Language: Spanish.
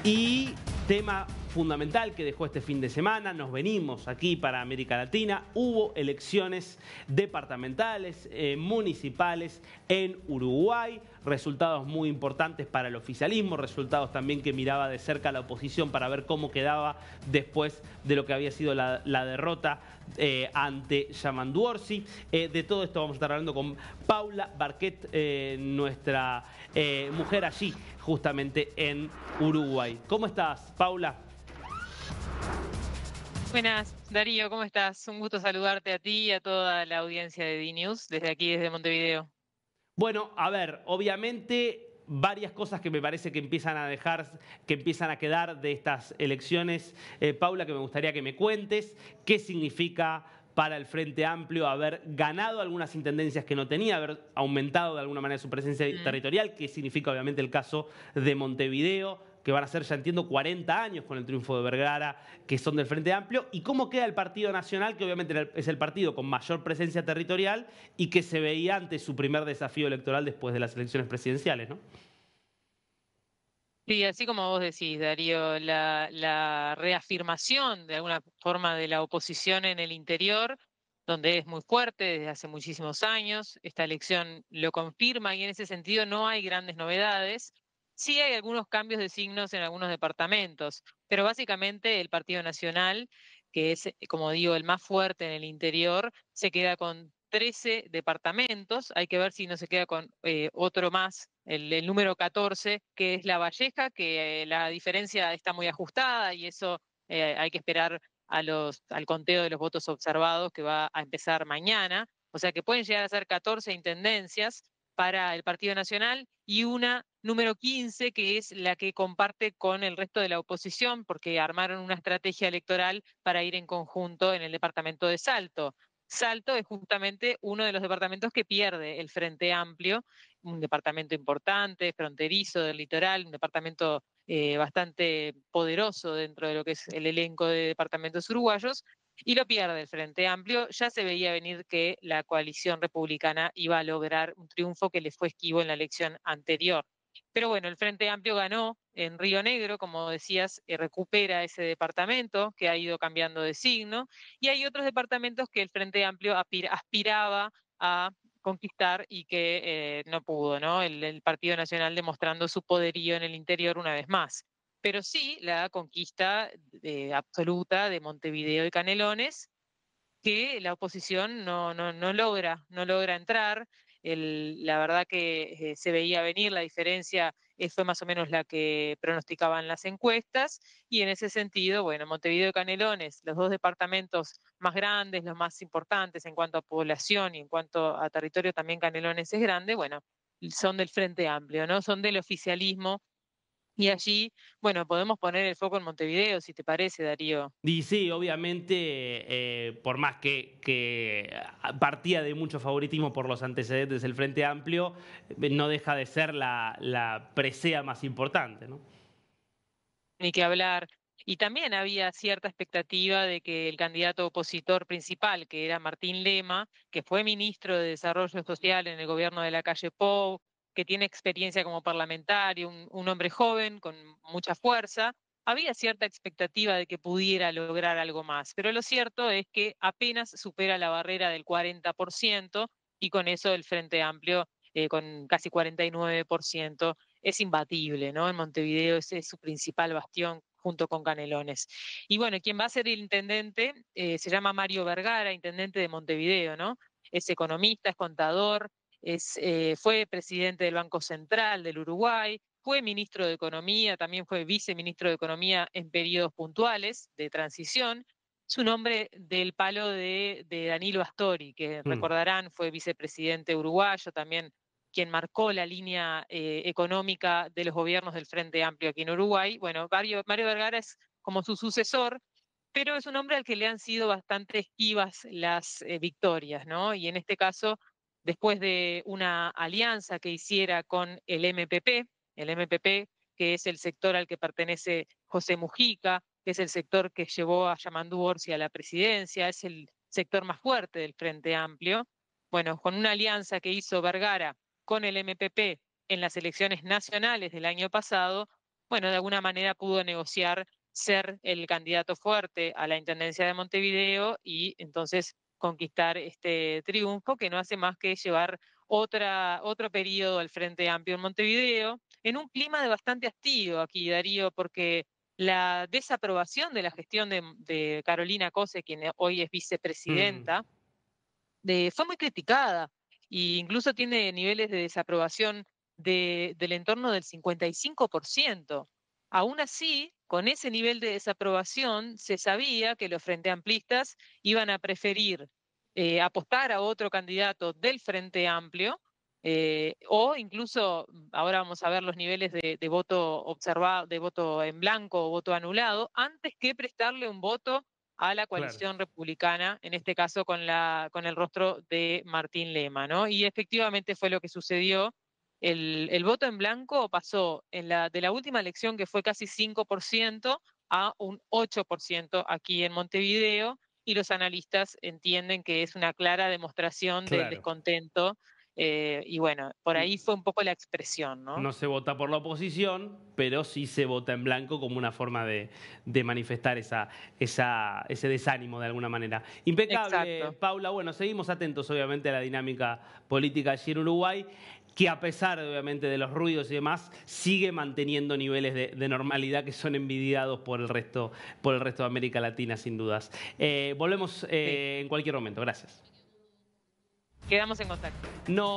Y tema fundamental que dejó este fin de semana, nos venimos aquí para América Latina, hubo elecciones departamentales, municipales en Uruguay, resultados muy importantes para el oficialismo, resultados también que miraba de cerca la oposición para ver cómo quedaba después de lo que había sido la derrota ante Yamandu Orsi. De todo esto vamos a estar hablando con Paula Barquet, nuestra mujer allí, justamente en Uruguay. ¿Cómo estás, Paula? Buenas, Darío, ¿cómo estás? Un gusto saludarte a ti y a toda la audiencia de D-News desde aquí, desde Montevideo. Bueno, a ver, obviamente varias cosas que me parece que empiezan a que empiezan a quedar de estas elecciones, Paula, que me gustaría que me cuentes qué significa para el Frente Amplio haber ganado algunas intendencias que no tenía, haber aumentado de alguna manera su presencia Mm. territorial, qué significa obviamente el caso de Montevideo, que van a ser, ya entiendo, 40 años con el triunfo de Vergara, que son del Frente Amplio, y cómo queda el Partido Nacional, que obviamente es el partido con mayor presencia territorial y que se veía ante su primer desafío electoral después de las elecciones presidenciales, ¿no? Sí, así como vos decís, Darío, la reafirmación de alguna forma de la oposición en el interior, donde es muy fuerte desde hace muchísimos años, esta elección lo confirma y en ese sentido no hay grandes novedades. Sí hay algunos cambios de signos en algunos departamentos, pero básicamente el Partido Nacional, que es, como digo, el más fuerte en el interior, se queda con 13 departamentos. Hay que ver si no se queda con otro más, el número 14, que es La Valleja, que la diferencia está muy ajustada y eso hay que esperar al conteo de los votos observados que va a empezar mañana. O sea que pueden llegar a ser 14 intendencias para el Partido Nacional y una número 15, que es la que comparte con el resto de la oposición, porque armaron una estrategia electoral para ir en conjunto en el departamento de Salto. Salto es justamente uno de los departamentos que pierde el Frente Amplio, un departamento importante, fronterizo del litoral, un departamento bastante poderoso dentro de lo que es el elenco de departamentos uruguayos, y lo pierde el Frente Amplio. Ya se veía venir que la coalición republicana iba a lograr un triunfo que le fue esquivo en la elección anterior. Pero bueno, el Frente Amplio ganó en Río Negro, como decías, recupera ese departamento que ha ido cambiando de signo, y hay otros departamentos que el Frente Amplio aspiraba a conquistar y que no pudo, ¿no? El Partido Nacional demostrando su poderío en el interior una vez más. Pero sí la conquista absoluta de Montevideo y Canelones, que la oposición no logra entrar. La verdad que se veía venir, la diferencia fue más o menos la que pronosticaban las encuestas, y en ese sentido, bueno, Montevideo y Canelones, los dos departamentos más grandes, los más importantes en cuanto a población y en cuanto a territorio, también Canelones es grande, bueno, son del Frente Amplio, ¿no? Son del oficialismo, y allí, bueno, podemos poner el foco en Montevideo, si te parece, Darío. Y sí, obviamente, por más que partía de mucho favoritismo por los antecedentes del Frente Amplio, no deja de ser la presea más importante, ¿no? Ni que hablar. Y también había cierta expectativa de que el candidato opositor principal, que era Martín Lema, que fue ministro de Desarrollo Social en el gobierno de la calle Pou, que tiene experiencia como parlamentario, un hombre joven con mucha fuerza, había cierta expectativa de que pudiera lograr algo más. Pero lo cierto es que apenas supera la barrera del 40%, y con eso el Frente Amplio, con casi 49%, es imbatible, ¿no? En Montevideo ese es su principal bastión junto con Canelones. Y bueno, quien va a ser el intendente se llama Mario Vergara, intendente de Montevideo, ¿no? Es economista, es contador, fue presidente del Banco Central del Uruguay, fue ministro de Economía, también fue viceministro de Economía en periodos puntuales de transición. Es un hombre del palo de Danilo Astori, que Mm. recordarán fue vicepresidente uruguayo, también quien marcó la línea económica de los gobiernos del Frente Amplio aquí en Uruguay. Bueno, Mario Vergara es como su sucesor, pero es un hombre al que le han sido bastante esquivas las victorias, ¿no? Y en este caso, después de una alianza que hiciera con el MPP, que es el sector al que pertenece José Mujica, que es el sector que llevó a Yamandu Orsi a la presidencia, es el sector más fuerte del Frente Amplio. Bueno, con una alianza que hizo Vergara con el MPP en las elecciones nacionales del año pasado, bueno, de alguna manera pudo negociar ser el candidato fuerte a la Intendencia de Montevideo y entonces conquistar este triunfo que no hace más que llevar otro periodo al Frente Amplio en Montevideo, en un clima de bastante hastío aquí, Darío, porque la desaprobación de la gestión de Carolina Cose, quien hoy es Mm, vicepresidenta, fue muy criticada e incluso tiene niveles de desaprobación del entorno del 55%. Aún así, con ese nivel de desaprobación, se sabía que los Frente Amplistas iban a preferir apostar a otro candidato del Frente Amplio, o incluso, ahora vamos a ver los niveles de voto observado, de voto en blanco o voto anulado, antes que prestarle un voto a la claro, coalición republicana, en este caso con el rostro de Martín Lema, ¿no? Y efectivamente fue lo que sucedió. El voto en blanco pasó de la última elección, que fue casi 5%, a un 8% aquí en Montevideo, y los analistas entienden que es una clara demostración del claro. descontento, y bueno, por ahí fue un poco la expresión, ¿no? No se vota por la oposición, pero sí se vota en blanco como una forma de manifestar ese desánimo de alguna manera. Impecable, Exacto. Paula. Bueno, seguimos atentos obviamente a la dinámica política allí en Uruguay, que a pesar obviamente de los ruidos y demás, sigue manteniendo niveles de normalidad que son envidiados por el resto de América Latina, sin dudas. Volvemos Sí. en cualquier momento. Gracias. Quedamos en contacto. No